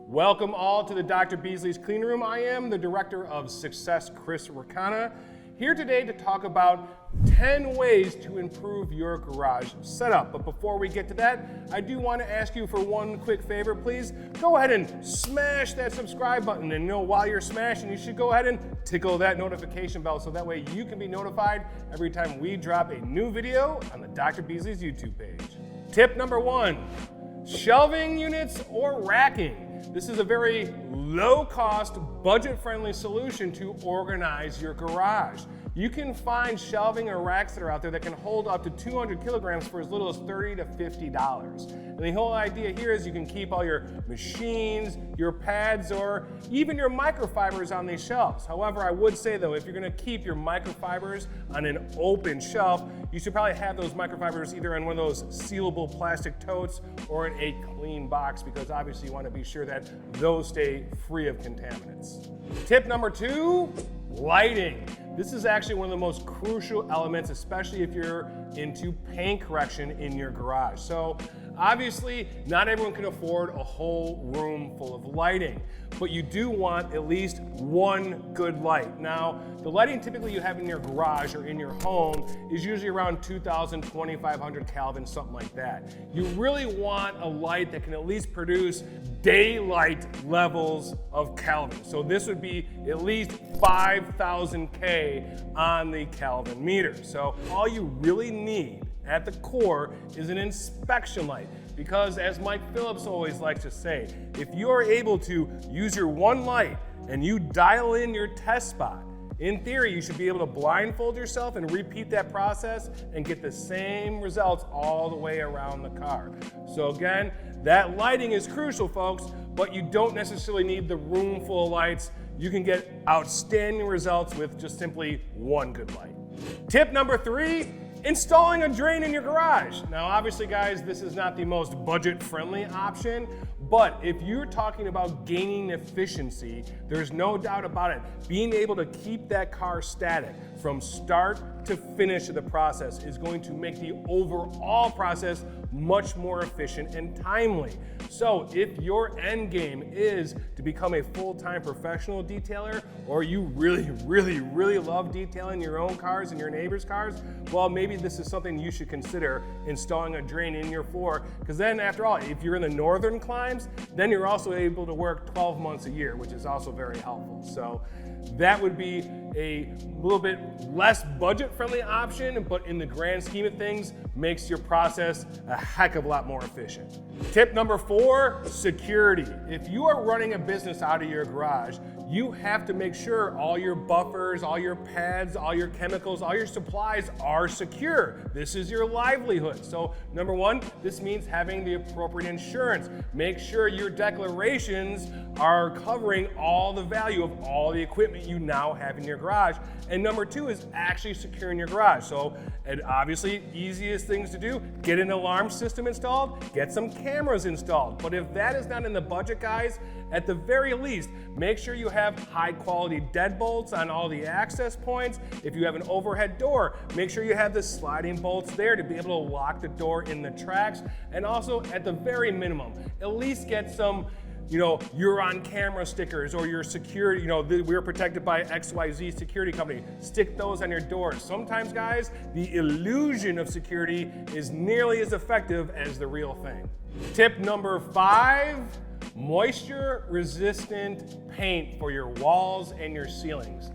Welcome all to the Dr. Beasley's Clean Room. I am the Director of Success, Chris Rakana, here today to talk about 10 ways to improve your garage setup. But before we get to that, I do want to ask you for one quick favor, please. Go ahead and smash that subscribe button, and while you're smashing, you should go ahead and tickle that notification bell so that way you can be notified every time we drop a new video on the Dr. Beasley's YouTube page. Tip number 1, shelving units or racking. This is a very low-cost, budget-friendly solution to organize your garage. You can find shelving or racks that are out there that can hold up to 200 kilograms for as little as $30 to $50. And the whole idea here is you can keep all your machines, your pads, or even your microfibers on these shelves. However, I would say though, if you're gonna keep your microfibers on an open shelf, you should probably have those microfibers either in one of those sealable plastic totes or in a clean box, because obviously you wanna be sure that those stay free of contaminants. Tip number 2, lighting. This is actually one of the most crucial elements, especially if you're into paint correction in your garage. So obviously, not everyone can afford a whole room full of lighting, but you do want at least one good light. Now, the lighting typically you have in your garage or in your home is usually around 2,000, 2,500 Kelvin, something like that. You really want a light that can at least produce daylight levels of Kelvin. So this would be at least 5,000 K on the Kelvin meter. So all you really need at the core is an inspection light, because as Mike Phillips always likes to say, if you are able to use your one light and you dial in your test spot, in theory, you should be able to blindfold yourself and repeat that process and get the same results all the way around the car. So again, that lighting is crucial, folks, but you don't necessarily need the room full of lights. You can get outstanding results with just simply one good light. Tip number 3, installing a drain in your garage. Now, obviously, guys, this is not the most budget-friendly option, but if you're talking about gaining efficiency, there's no doubt about it. Being able to keep that car static from start to finish of the process is going to make the overall process much more efficient and timely. So if your end game is to become a full-time professional detailer, or you really love detailing your own cars and your neighbors' cars, well, maybe this is something you should consider, installing a drain in your floor, because then after all, if you're in the northern climes, then you're also able to work 12 months a year, which is also very helpful. So that would be a little bit less budget-friendly option, but in the grand scheme of things, makes your process a heck of a lot more efficient. Tip number 4, security. If you are running a business out of your garage, you have to make sure all your buffers, all your pads, all your chemicals, all your supplies are secure. This is your livelihood. So number 1, this means having the appropriate insurance. Make sure your declarations are covering all the value of all the equipment you now have in your garage. And number 2 is actually securing your garage. So, and obviously, easiest things to do, get an alarm system installed, get some cameras installed. But if that is not in the budget, guys, at the very least, make sure you have high quality deadbolts on all the access points. If you have an overhead door, make sure you have the sliding bolts there to be able to lock the door in the tracks. And also, at the very minimum, at least get some you're on camera stickers, or your security, we're protected by XYZ security company. Stick those on your doors. Sometimes, guys, the illusion of security is nearly as effective as the real thing. Tip number 5, moisture resistant paint for your walls and your ceilings.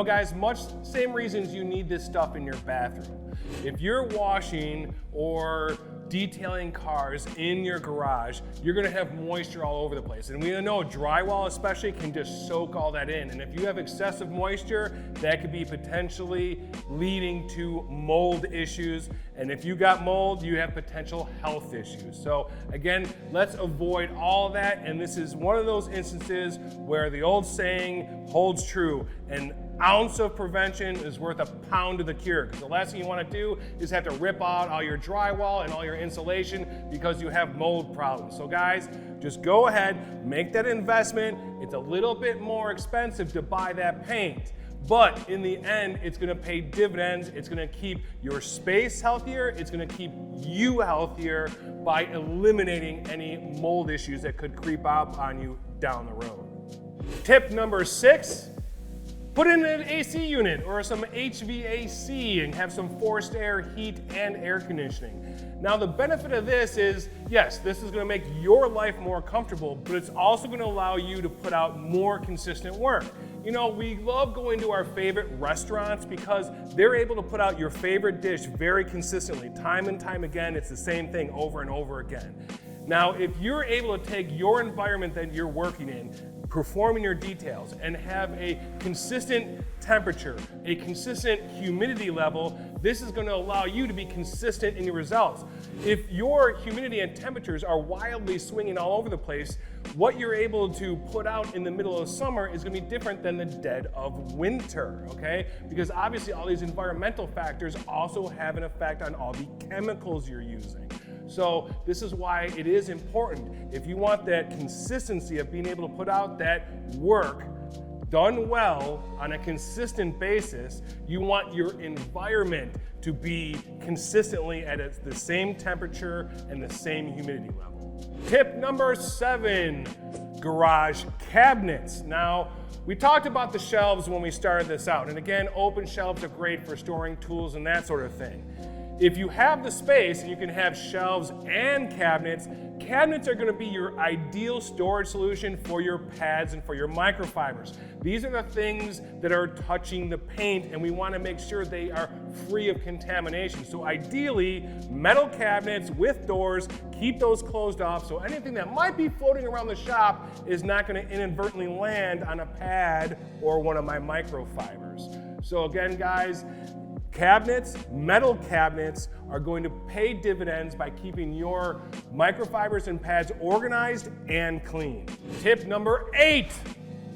Guys, much same reasons you need this stuff in your bathroom. If you're washing or detailing cars in your garage, you're gonna have moisture all over the place. And we know drywall especially can just soak all that in. And if you have excessive moisture, that could be potentially leading to mold issues. And if you got mold, you have potential health issues. So again, let's avoid all that. And this is one of those instances where the old saying holds true. An ounce of prevention is worth a pound of the cure, because the last thing you want to do is have to rip out all your drywall and all your insulation because you have mold problems. So guys, just go ahead, make that investment. It's a little bit more expensive to buy that paint, but in the end, it's gonna pay dividends. It's gonna keep your space healthier. It's gonna keep you healthier, by eliminating any mold issues that could creep up on you down the road. Tip number 6, put in an AC unit or some HVAC and have some forced air, heat, and air conditioning. Now the benefit of this is, yes, this is going to make your life more comfortable, but it's also going to allow you to put out more consistent work. You know, we love going to our favorite restaurants because they're able to put out your favorite dish very consistently. Time and time again, it's the same thing over and over again. Now, if you're able to take your environment that you're working in, performing your details, and have a consistent temperature, a consistent humidity level, this is going to allow you to be consistent in your results. If your humidity and temperatures are wildly swinging all over the place, what you're able to put out in the middle of summer is going to be different than the dead of winter, okay? Because obviously all these environmental factors also have an effect on all the chemicals you're using. So this is why it is important. If you want that consistency of being able to put out that work done well on a consistent basis, you want your environment to be consistently at the same temperature and the same humidity level. Tip number 7, garage cabinets. Now, we talked about the shelves when we started this out, and again, open shelves are great for storing tools and that sort of thing. If you have the space and you can have shelves and cabinets, cabinets are going to be your ideal storage solution for your pads and for your microfibers. These are the things that are touching the paint, and we want to make sure they are free of contamination. So ideally, metal cabinets with doors, keep those closed off so anything that might be floating around the shop is not going to inadvertently land on a pad or one of my microfibers. So again, guys, cabinets, metal cabinets are going to pay dividends by keeping your microfibers and pads organized and clean. Tip number 8,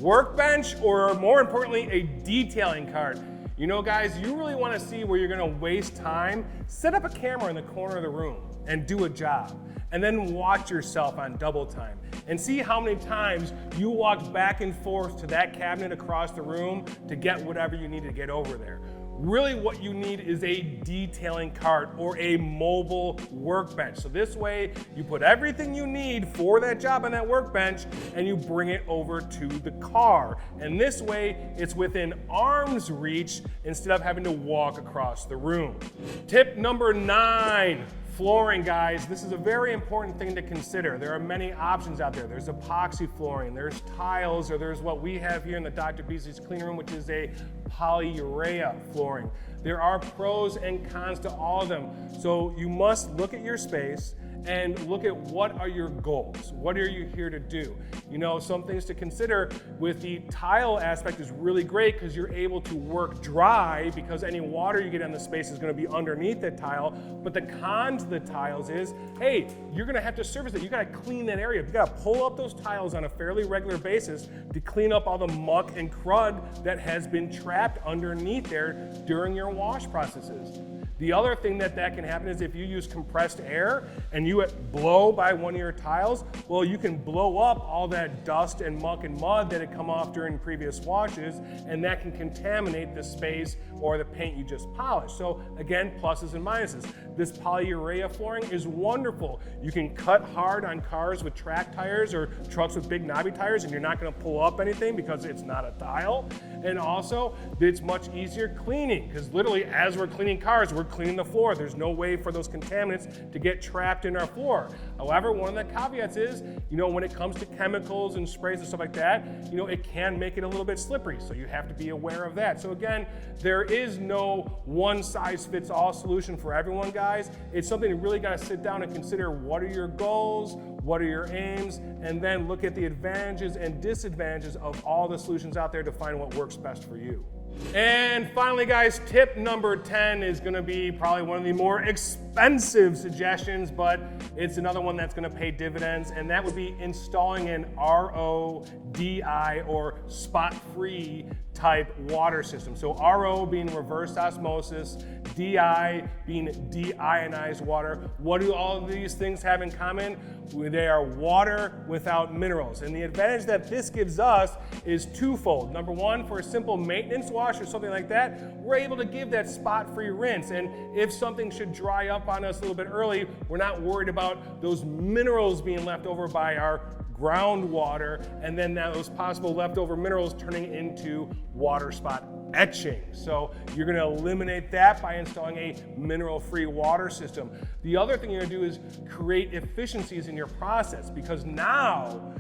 workbench, or more importantly, a detailing cart. You know, guys, you really want to see where you're going to waste time. Set up a camera in the corner of the room and do a job. And then watch yourself on double time and see how many times you walk back and forth to that cabinet across the room to get whatever you need to get over there. Really what you need is a detailing cart or a mobile workbench. So this way you put everything you need for that job on that workbench and you bring it over to the car. And this way it's within arm's reach instead of having to walk across the room. Tip number 9. Flooring, guys. This is a very important thing to consider. There are many options out there. There's epoxy flooring, there's tiles, or there's what we have here in the Dr. Beasley's clean room, which is a polyurea flooring. There are pros and cons to all of them. So you must look at your space and look at what are your goals. What are you here to do? You know, some things to consider with the tile aspect is really great because you're able to work dry because any water you get on the space is going to be underneath that tile. But the con to the tiles is, hey, you're going to have to service it. You got to clean that area. You got to pull up those tiles on a fairly regular basis to clean up all the muck and crud that has been trapped underneath there during your wash processes. The other thing that can happen is if you use compressed air and you blow by one of your tiles, well, you can blow up all that dust and muck and mud that had come off during previous washes, and that can contaminate the space or the paint you just polished. So again, pluses and minuses. This polyurea flooring is wonderful. You can cut hard on cars with track tires or trucks with big knobby tires, and you're not going to pull up anything because it's not a tile. And also, it's much easier cleaning because literally as we're cleaning cars, we're cleaning the floor. There's no way for those contaminants to get trapped in our floor. However, one of the caveats is, you know, when it comes to chemicals and sprays and stuff like that, you know, it can make it a little bit slippery. So you have to be aware of that. So again, there is no one size fits all solution for everyone, guys. It's something you really got to sit down and consider. What are your goals? What are your aims? And then look at the advantages and disadvantages of all the solutions out there to find what works best for you. And finally, guys, tip number 10 is going to be probably one of the more expensive suggestions, but it's another one that's going to pay dividends, and that would be installing an RODI or spot-free type water system. So RO being reverse osmosis, DI being deionized water. What do all of these things have in common? They are water without minerals. And the advantage that this gives us is twofold. Number one, for a simple maintenance wash or something like that, we're able to give that spot-free rinse. And if something should dry up on us a little bit early, we're not worried about those minerals being left over by our groundwater, and then those possible leftover minerals turning into water spot etching. So you're going to eliminate that by installing a mineral-free water system. The other thing you're going to do is create efficiencies in your process, because now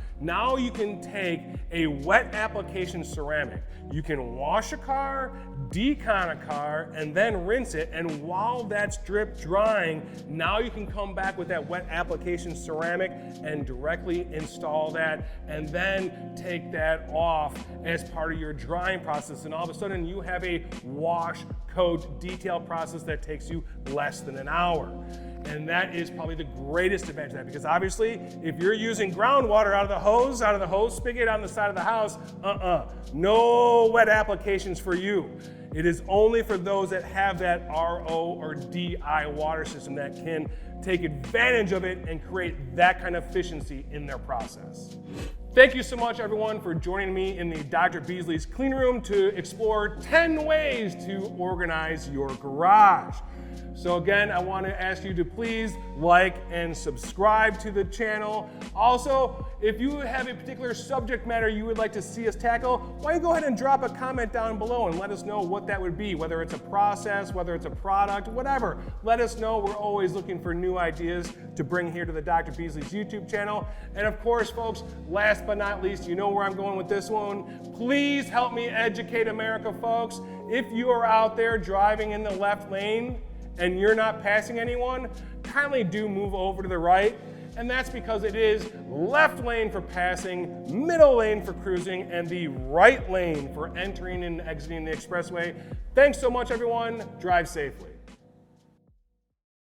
you can take a wet application ceramic. You can wash a car, decon a car, and then rinse it. And while that's drip drying, now you can come back with that wet application ceramic and directly install that, and then take that off as part of your drying process. And all of a sudden you have a wash, coat, detail process that takes you less than an hour. And that is probably the greatest advantage of that, because obviously if you're using groundwater out of the hose spigot on the side of the house, no wet applications for you. It is only for those that have that RO or DI water system that can take advantage of it and create that kind of efficiency in their process. Thank you so much, everyone, for joining me in the Dr. Beasley's clean room to explore 10 ways to organize your garage. So again, I want to ask you to please like and subscribe to the channel. Also, if you have a particular subject matter you would like to see us tackle, why don't you go ahead and drop a comment down below and let us know what that would be, whether it's a process, whether it's a product, whatever. Let us know. We're always looking for new ideas to bring here to the Dr. Beasley's YouTube channel. And of course, folks, last but not least, you know where I'm going with this one. Please help me educate America, folks. If you are out there driving in the left lane and you're not passing anyone, kindly do move over to the right. And that's because it is left lane for passing, middle lane for cruising, and the right lane for entering and exiting the expressway. Thanks so much, everyone. Drive safely.